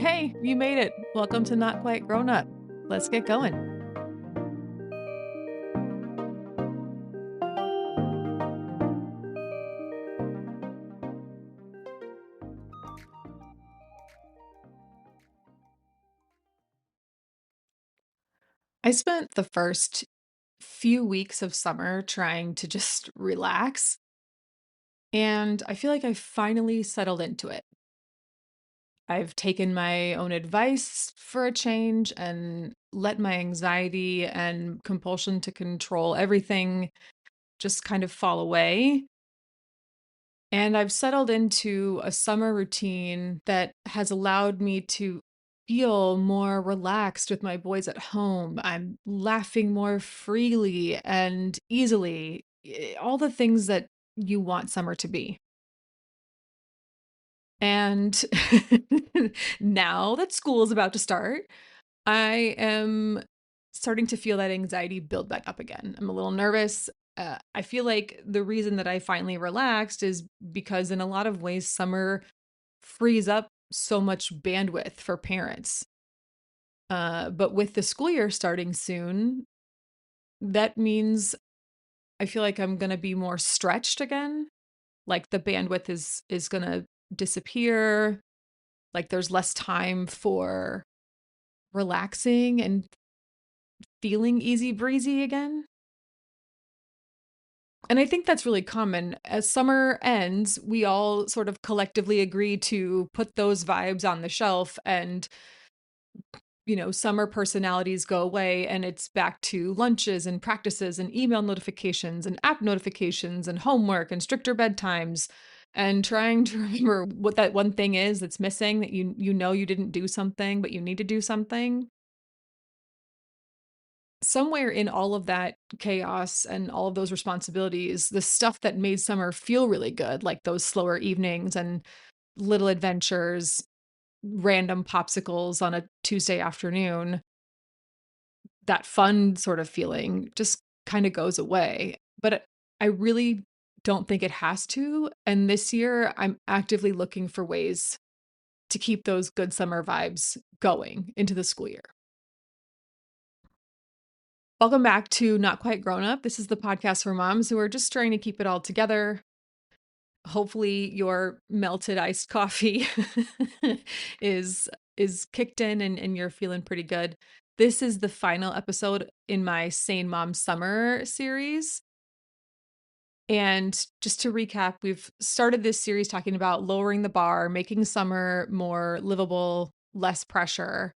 Hey, you made it. Welcome to Not Quite Grown Up. Let's get going. I spent the first few weeks of summer trying to just relax, and I feel like I finally settled into it. I've taken my own advice for a change and let my anxiety and compulsion to control everything just kind of fall away. And I've settled into a summer routine that has allowed me to feel more relaxed with my boys at home. I'm laughing more freely and easily, all the things that you want summer to be. And now that school is about to start, I am starting to feel that anxiety build back up again. I'm a little nervous. I feel like the reason that I finally relaxed is because, in a lot of ways, summer frees up so much bandwidth for parents. But with the school year starting soon, that means I feel like I'm going to be more stretched again. Like the bandwidth is going to disappear. Like there's less time for relaxing and feeling easy breezy again. And I think that's really common. As summer ends, we all sort of collectively agree to put those vibes on the shelf and summer personalities go away and it's back to lunches and practices and email notifications and app notifications and homework and stricter bedtimes and trying to remember what that one thing is that's missing that you didn't do something but you need to do something. Somewhere in all of that chaos and all of those responsibilities, the stuff that made summer feel really good, like those slower evenings and little adventures, random popsicles on a Tuesday afternoon, that fun sort of feeling just kind of goes away. But I really don't think it has to. And this year, I'm actively looking for ways to keep those good summer vibes going into the school year. Welcome back to Not Quite Grown Up. This is the podcast for moms who are just trying to keep it all together. Hopefully your melted iced coffee is is kicked in and you're feeling pretty good. This is the final episode in my Sane Mom Summer series. And just to recap, we've started this series talking about lowering the bar, making summer more livable, less pressure.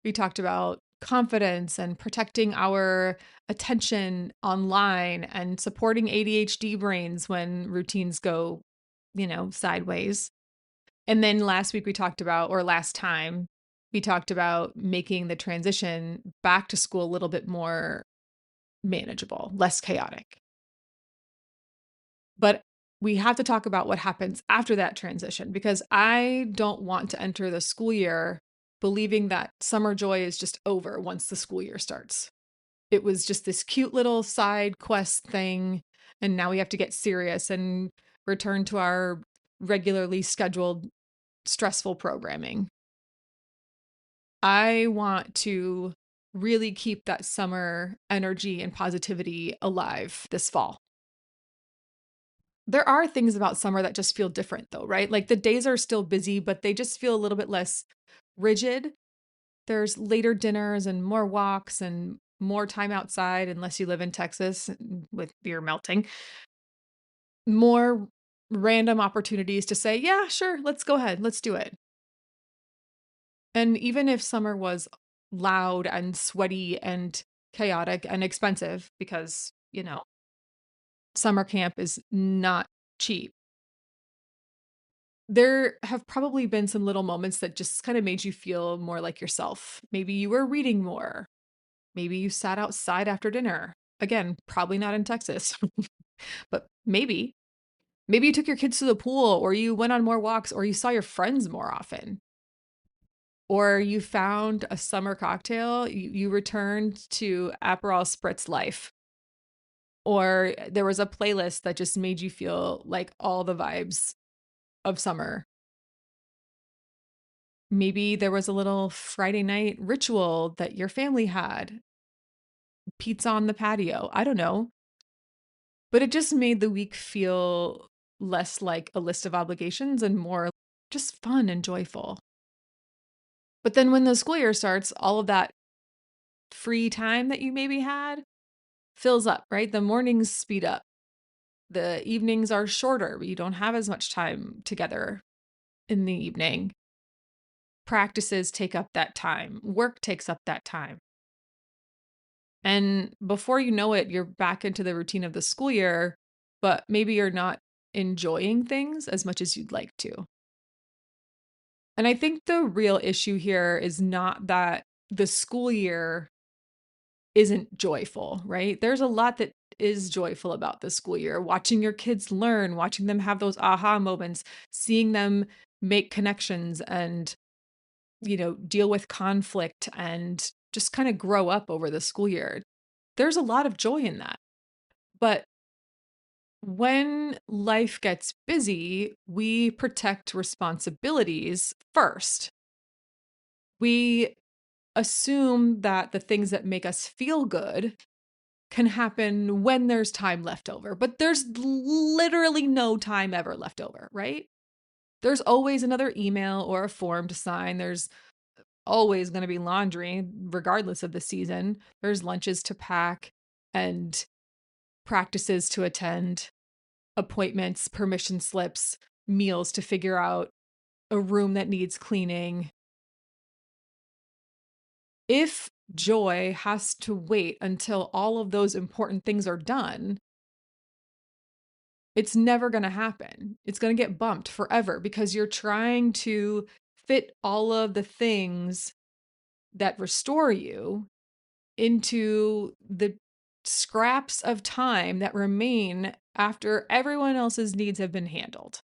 We talked about confidence and protecting our attention online and supporting ADHD brains when routines go, sideways. And then last week we talked about, or last time, we talked about making the transition back to school a little bit more manageable, less chaotic. But we have to talk about what happens after that transition because I don't want to enter the school year believing that summer joy is just over once the school year starts. It was just this cute little side quest thing. And now we have to get serious and return to our regularly scheduled stressful programming. I want to really keep that summer energy and positivity alive this fall. There are things about summer that just feel different though, right? Like the days are still busy, but they just feel a little bit less rigid. There's later dinners and more walks and more time outside, unless you live in Texas with beer melting. More random opportunities to say, yeah, sure, let's go ahead, let's do it. And even if summer was loud and sweaty and chaotic and expensive, because, summer camp is not cheap, there have probably been some little moments that just kind of made you feel more like yourself. Maybe you were reading more. Maybe you sat outside after dinner. Again, probably not in Texas, but maybe. Maybe you took your kids to the pool, or you went on more walks, or you saw your friends more often, or you found a summer cocktail. You returned to Aperol Spritz life, or there was a playlist that just made you feel like all the vibes of summer. Maybe there was a little Friday night ritual that your family had, pizza on the patio. I don't know. But it just made the week feel less like a list of obligations and more just fun and joyful. But then when the school year starts, all of that free time that you maybe had fills up, right? The mornings speed up. The evenings are shorter. You don't have as much time together in the evening. Practices take up that time. Work takes up that time. And before you know it, you're back into the routine of the school year, but maybe you're not enjoying things as much as you'd like to. And I think the real issue here is not that the school year isn't joyful, right? There's a lot that is joyful about the school year. Watching your kids learn, watching them have those aha moments, seeing them make connections and, deal with conflict and just kind of grow up over the school year. There's a lot of joy in that. But when life gets busy, we protect responsibilities first. We assume that the things that make us feel good can happen when there's time left over, but there's literally no time ever left over, right? There's always another email or a form to sign. There's always going to be laundry, regardless of the season. There's lunches to pack and practices to attend, appointments, permission slips, meals to figure out, a room that needs cleaning. If joy has to wait until all of those important things are done, it's never going to happen. It's going to get bumped forever because you're trying to fit all of the things that restore you into the scraps of time that remain after everyone else's needs have been handled.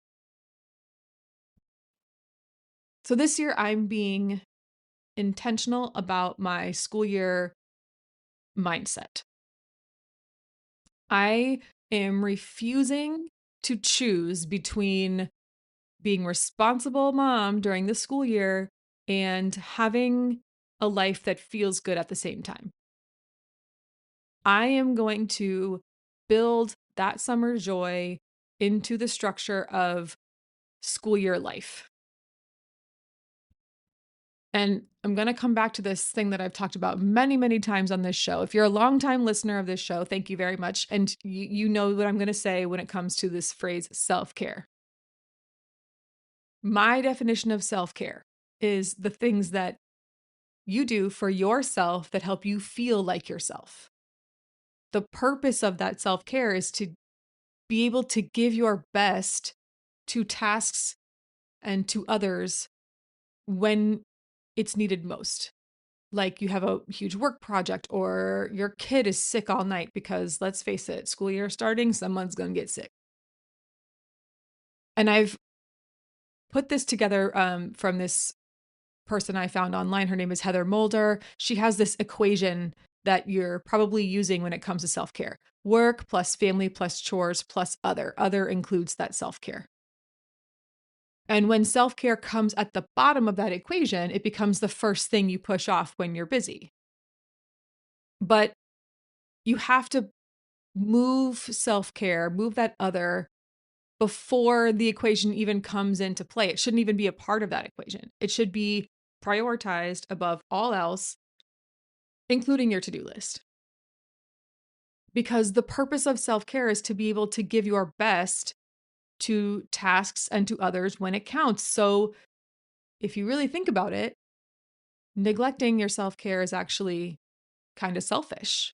So this year, I'm being intentional about my school year mindset. I am refusing to choose between being responsible mom during the school year and having a life that feels good at the same time. I am going to build that summer joy into the structure of school year life. And I'm going to come back to this thing that I've talked about many, many times on this show. If you're a longtime listener of this show, thank you very much. And you know what I'm going to say when it comes to this phrase self-care. My definition of self-care is the things that you do for yourself that help you feel like yourself. The purpose of that self-care is to be able to give your best to tasks and to others when it's needed most. Like you have a huge work project or your kid is sick all night because let's face it, school year starting, someone's going to get sick. And I've put this together from this person I found online. Her name is Heather Moulder. She has this equation that you're probably using when it comes to self-care. Work plus family plus chores plus other. Other includes that self-care. And when self-care comes at the bottom of that equation, it becomes the first thing you push off when you're busy. But you have to move self-care, move that other before the equation even comes into play. It shouldn't even be a part of that equation. It should be prioritized above all else, including your to-do list. Because the purpose of self-care is to be able to give your best to tasks and to others when it counts. So if you really think about it, neglecting your self-care is actually kind of selfish.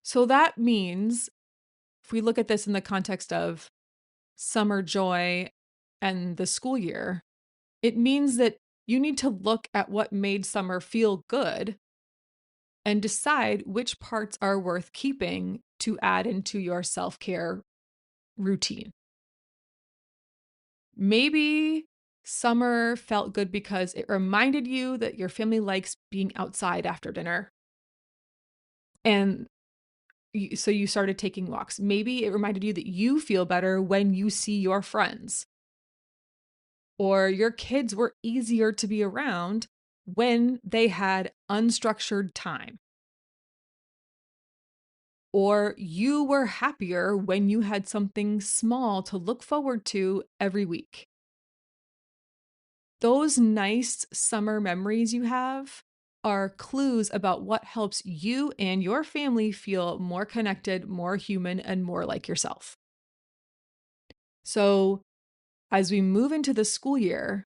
So that means if we look at this in the context of summer joy and the school year, it means that you need to look at what made summer feel good and decide which parts are worth keeping to add into your self-care routine. Maybe summer felt good because it reminded you that your family likes being outside after dinner. And so you started taking walks. Maybe it reminded you that you feel better when you see your friends. or your kids were easier to be around when they had unstructured time, or you were happier when you had something small to look forward to every week. Those nice summer memories you have are clues about what helps you and your family feel more connected, more human, and more like yourself. So, as we move into the school year,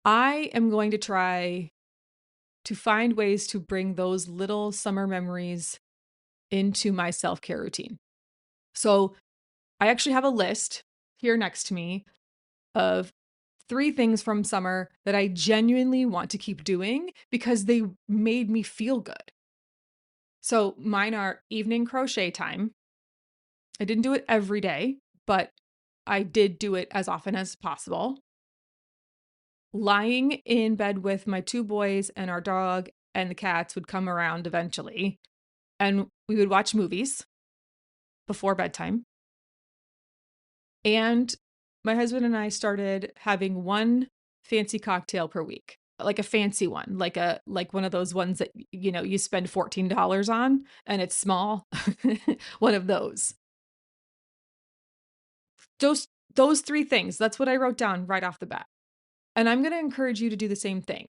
I am going to try to find ways to bring those little summer memories into my self-care routine. So, I actually have a list here next to me of 3 things from summer that I genuinely want to keep doing because they made me feel good. So mine are evening crochet time. I didn't do it every day, but I did do it as often as possible. Lying in bed with my 2 boys and our dog and the cats would come around eventually, and we would watch movies before bedtime. And my husband and I started having one fancy cocktail per week, like a fancy one, like one of those ones that you spend $14 on and it's small. One of those. Those those 3 things. That's what I wrote down right off the bat. And I'm going to encourage you to do the same thing.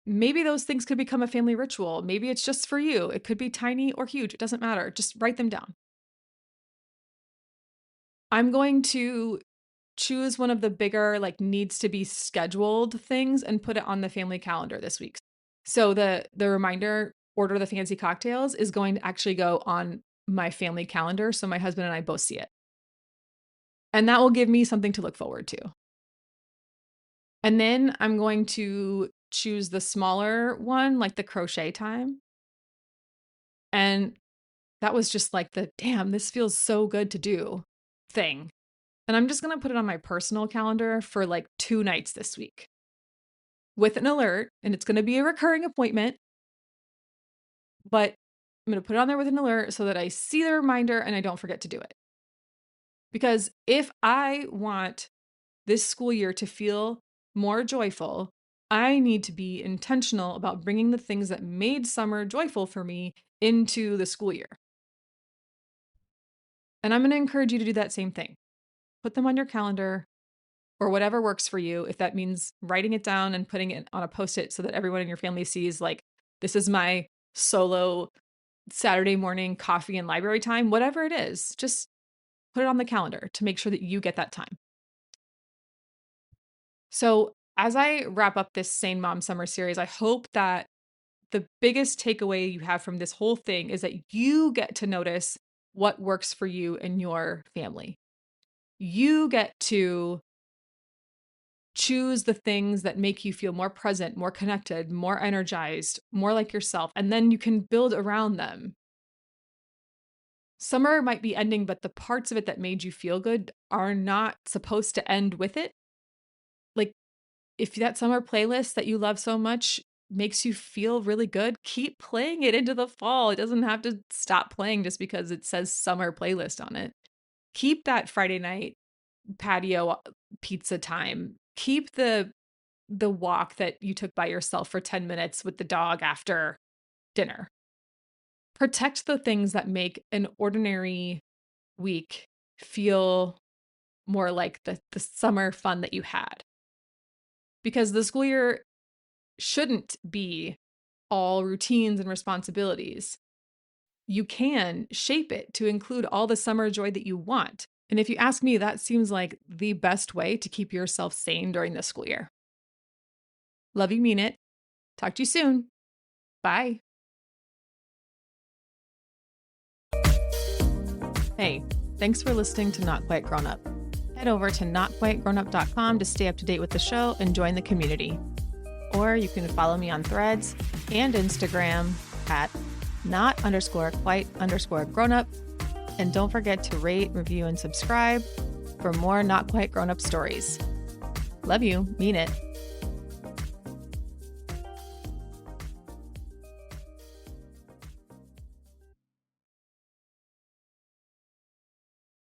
Maybe those things could become a family ritual. Maybe it's just for you. It could be tiny or huge. It doesn't matter. Just write them down. I'm going to choose one of the bigger, like, needs to be scheduled things and put it on the family calendar this week. So the reminder, order the fancy cocktails, is going to actually go on my family calendar so my husband and I both see it. And that will give me something to look forward to. And then I'm going to choose the smaller one, like the crochet time. And that was just like the damn, this feels so good to do thing. And I'm just going to put it on my personal calendar for like 2 nights this week with an alert. And it's going to be a recurring appointment, but I'm going to put it on there with an alert so that I see the reminder and I don't forget to do it. Because if I want this school year to feel more joyful, I need to be intentional about bringing the things that made summer joyful for me into the school year. And I'm going to encourage you to do that same thing. Put them on your calendar or whatever works for you. If that means writing it down and putting it on a Post-it so that everyone in your family sees, like, this is my solo Saturday morning coffee and library time, whatever it is, just put it on the calendar to make sure that you get that time. So, as I wrap up this Sane Mom Summer series, I hope that the biggest takeaway you have from this whole thing is that you get to notice what works for you and your family. You get to choose the things that make you feel more present, more connected, more energized, more like yourself, and then you can build around them. Summer might be ending, but the parts of it that made you feel good are not supposed to end with it. Like, if that summer playlist that you love so much makes you feel really good, keep playing it into the fall. It doesn't have to stop playing just because it says summer playlist on it. Keep that Friday night patio pizza time. Keep the walk that you took by yourself for 10 minutes with the dog after dinner. Protect the things that make an ordinary week feel more like the summer fun that you had. Because the school year shouldn't be all routines and responsibilities. You can shape it to include all the summer joy that you want. And if you ask me, that seems like the best way to keep yourself sane during the school year. Love you, mean it. Talk to you soon. Bye. Hey, thanks for listening to Not Quite Grown Up. Head over to notquitegrownup.com to stay up to date with the show and join the community. Or you can follow me on Threads and Instagram at not_quite_grownup. And don't forget to rate, review, and subscribe for more Not Quite Grown Up stories. Love you, mean it.